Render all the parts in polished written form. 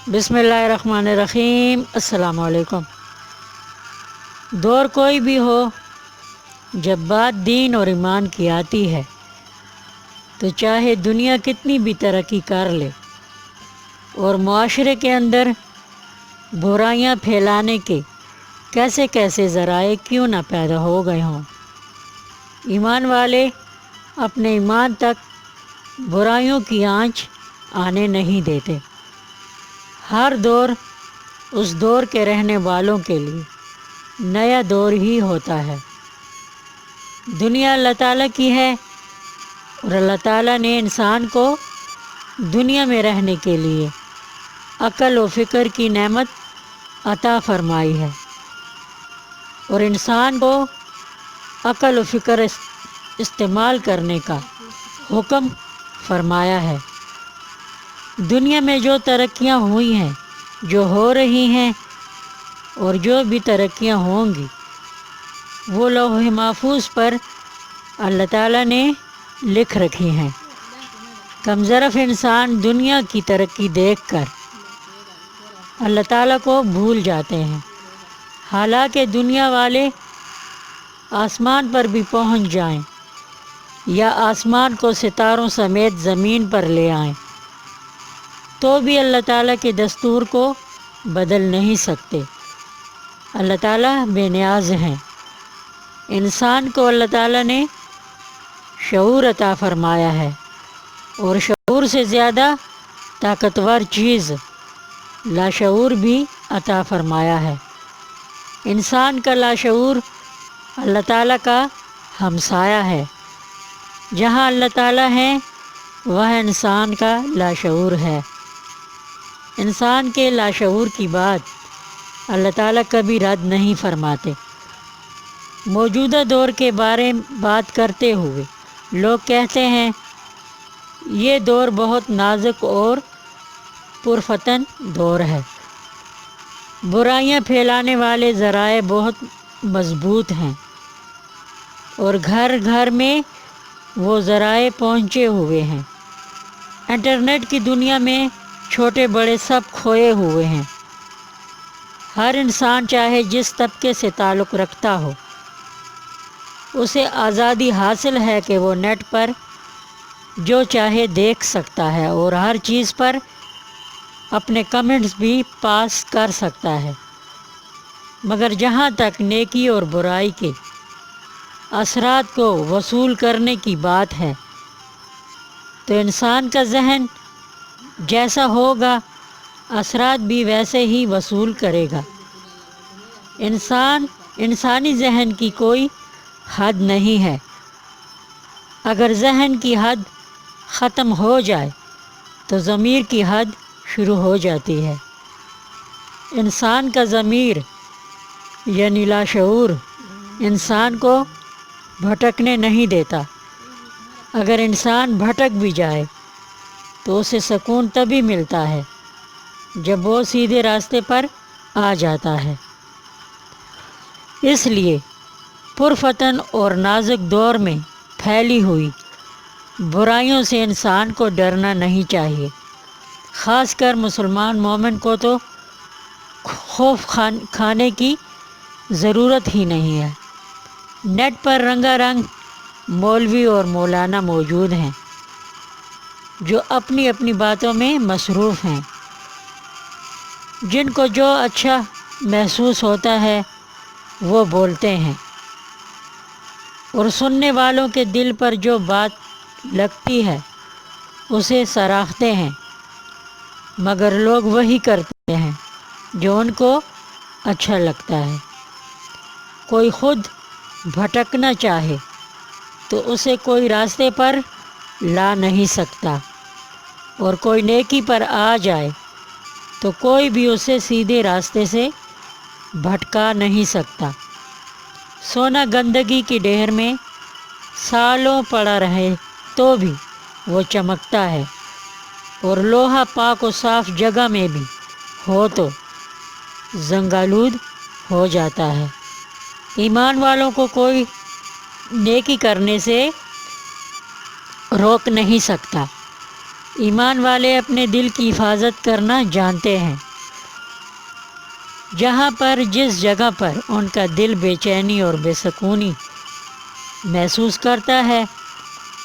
بسم اللہ الرحمن الرحیم۔ السلام علیکم۔ دور کوئی بھی ہو، جب بات دین اور ایمان کی آتی ہے تو چاہے دنیا کتنی بھی ترقی کر لے اور معاشرے کے اندر برائیاں پھیلانے کے کیسے کیسے ذرائع کیوں نہ پیدا ہو گئے ہوں، ایمان والے اپنے ایمان تک برائیوں کی آنچ آنے نہیں دیتے۔ ہر دور اس دور کے رہنے والوں کے لیے نیا دور ہی ہوتا ہے۔ دنیا اللہ تعالیٰ کی ہے اور اللہ تعالیٰ نے انسان کو دنیا میں رہنے کے لیے عقل و فکر کی نعمت عطا فرمائی ہے، اور انسان کو عقل و فکر استعمال کرنے کا حکم فرمایا ہے۔ دنیا میں جو ترقیاں ہوئی ہیں، جو ہو رہی ہیں اور جو بھی ترقیاں ہوں گی، وہ لوح محفوظ پر اللہ تعالیٰ نے لکھ رکھی ہیں۔ کم ظرف انسان دنیا کی ترقی دیکھ کر اللہ تعالیٰ کو بھول جاتے ہیں، حالانکہ دنیا والے آسمان پر بھی پہنچ جائیں یا آسمان کو ستاروں سمیت زمین پر لے آئیں تو بھی اللہ تعالیٰ کے دستور کو بدل نہیں سکتے۔ اللہ تعالیٰ بے نیاز ہیں۔ انسان کو اللہ تعالیٰ نے شعور عطا فرمایا ہے، اور شعور سے زیادہ طاقتور چیز لاشعور بھی عطا فرمایا ہے۔ انسان کا لاشعور اللہ تعالیٰ کا ہمسایہ ہے۔ جہاں اللہ تعالیٰ ہے وہاں انسان کا لاشعور ہے۔ انسان کے لاشعور کی بات اللہ تعالیٰ کبھی رد نہیں فرماتے۔ موجودہ دور کے بارے بات کرتے ہوئے لوگ کہتے ہیں یہ دور بہت نازک اور پرفتن دور ہے، برائیاں پھیلانے والے ذرائع بہت مضبوط ہیں اور گھر گھر میں وہ ذرائع پہنچے ہوئے ہیں۔ انٹرنیٹ کی دنیا میں چھوٹے بڑے سب کھوئے ہوئے ہیں۔ ہر انسان چاہے جس طبقے سے تعلق رکھتا ہو، اسے آزادی حاصل ہے کہ وہ نیٹ پر جو چاہے دیکھ سکتا ہے اور ہر چیز پر اپنے کمنٹس بھی پاس کر سکتا ہے، مگر جہاں تک نیکی اور برائی کے اثرات کو وصول کرنے کی بات ہے تو انسان کا ذہن جیسا ہوگا اثرات بھی ویسے ہی وصول کرے گا۔ انسانی ذہن کی کوئی حد نہیں ہے۔ اگر ذہن کی حد ختم ہو جائے تو ضمیر کی حد شروع ہو جاتی ہے۔ انسان کا ضمیر یعنی لاشعور انسان کو بھٹکنے نہیں دیتا۔ اگر انسان بھٹک بھی جائے تو اسے سکون تبھی ملتا ہے جب وہ سیدھے راستے پر آ جاتا ہے۔ اس لیے پرفتن اور نازک دور میں پھیلی ہوئی برائیوں سے انسان کو ڈرنا نہیں چاہیے۔ خاص کر مسلمان مومن کو تو خوف کھانے کی ضرورت ہی نہیں ہے۔ نیٹ پر رنگا رنگ مولوی اور مولانا موجود ہیں جو اپنی اپنی باتوں میں مصروف ہیں۔ جن کو جو اچھا محسوس ہوتا ہے وہ بولتے ہیں، اور سننے والوں کے دل پر جو بات لگتی ہے اسے سراہتے ہیں، مگر لوگ وہی کرتے ہیں جو ان کو اچھا لگتا ہے۔ کوئی خود بھٹکنا چاہے تو اسے کوئی راستے پر لا نہیں سکتا، اور کوئی نیکی پر آ جائے تو کوئی بھی اسے سیدھے راستے سے بھٹکا نہیں سکتا۔ سونا گندگی کی ڈھیر میں سالوں پڑا رہے تو بھی وہ چمکتا ہے، اور لوہا پاک و صاف جگہ میں بھی ہو تو زنگالود ہو جاتا ہے۔ ایمان والوں کو کوئی نیکی کرنے سے روک نہیں سکتا، ایمان والے اپنے دل کی حفاظت کرنا جانتے ہیں۔ جہاں پر جس جگہ پر ان کا دل بے چینی اور بے سکونی محسوس کرتا ہے،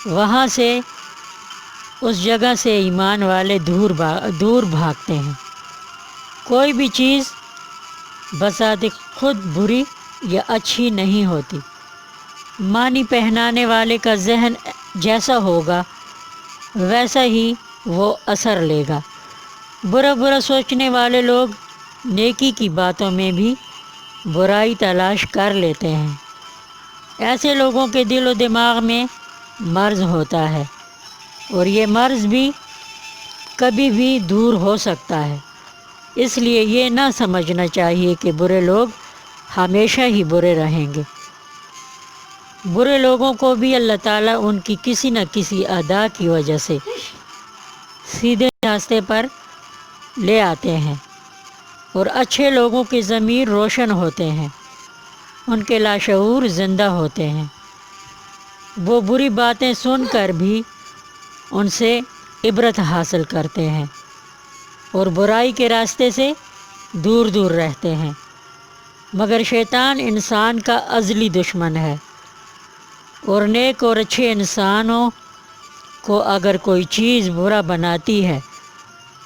وہاں سے اس جگہ سے ایمان والے دور بھاگتے ہیں۔ کوئی بھی چیز بذات خود بری یا اچھی نہیں ہوتی، معنی پہنانے والے کا ذہن جیسا ہوگا ویسا ہی وہ اثر لے گا۔ برا سوچنے والے لوگ نیکی کی باتوں میں بھی برائی تلاش کر لیتے ہیں۔ ایسے لوگوں کے دل و دماغ میں مرض ہوتا ہے، اور یہ مرض بھی کبھی بھی دور ہو سکتا ہے۔ اس لیے یہ نہ سمجھنا چاہیے کہ برے لوگ ہمیشہ ہی برے رہیں گے۔ برے لوگوں کو بھی اللہ تعالیٰ ان کی کسی نہ کسی ادا کی وجہ سے سیدھے راستے پر لے آتے ہیں، اور اچھے لوگوں کے ضمیر روشن ہوتے ہیں، ان کے لاشعور زندہ ہوتے ہیں۔ وہ بری باتیں سن کر بھی ان سے عبرت حاصل کرتے ہیں، اور برائی کے راستے سے دور دور رہتے ہیں۔ مگر شیطان انسان کا ازلی دشمن ہے، اور نیک اور اچھے انسانوں کو اگر کوئی چیز برا بناتی ہے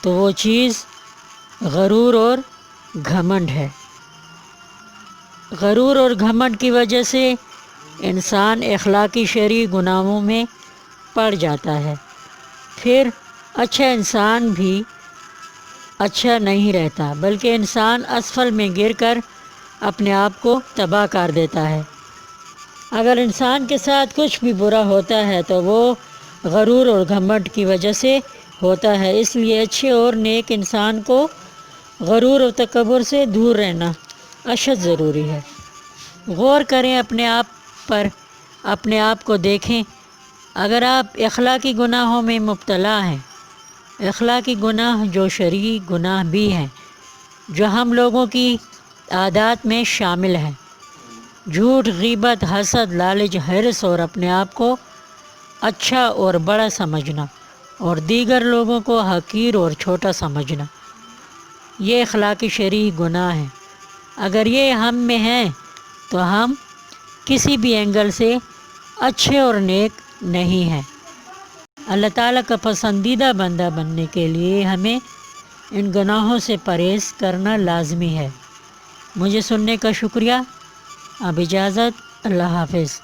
تو وہ چیز غرور اور گھمنڈ ہے۔ غرور اور گھمنڈ کی وجہ سے انسان اخلاقی شرعی گناہوں میں پڑ جاتا ہے، پھر اچھا انسان بھی اچھا نہیں رہتا، بلکہ انسان اسفل میں گر کر اپنے آپ کو تباہ کر دیتا ہے۔ اگر انسان کے ساتھ کچھ بھی برا ہوتا ہے تو وہ غرور اور گھمنڈ کی وجہ سے ہوتا ہے۔ اس لیے اچھے اور نیک انسان کو غرور اور تکبر سے دور رہنا اشد ضروری ہے۔ غور کریں اپنے آپ پر، اپنے آپ کو دیکھیں۔ اگر آپ اخلاقی گناہوں میں مبتلا ہیں، اخلاقی گناہ جو شرعی گناہ بھی ہیں، جو ہم لوگوں کی عادات میں شامل ہیں، جھوٹ، غیبت، حسد، لالچ، حرص اور اپنے آپ کو اچھا اور بڑا سمجھنا، اور دیگر لوگوں کو حقیر اور چھوٹا سمجھنا، یہ اخلاقی شرعی گناہ ہیں۔ اگر یہ ہم میں ہیں تو ہم کسی بھی اینگل سے اچھے اور نیک نہیں ہیں۔ اللہ تعالیٰ کا پسندیدہ بندہ بننے کے لیے ہمیں ان گناہوں سے پرہیز کرنا لازمی ہے۔ مجھے سننے کا شکریہ۔ اب اجازت، اللہ حافظ۔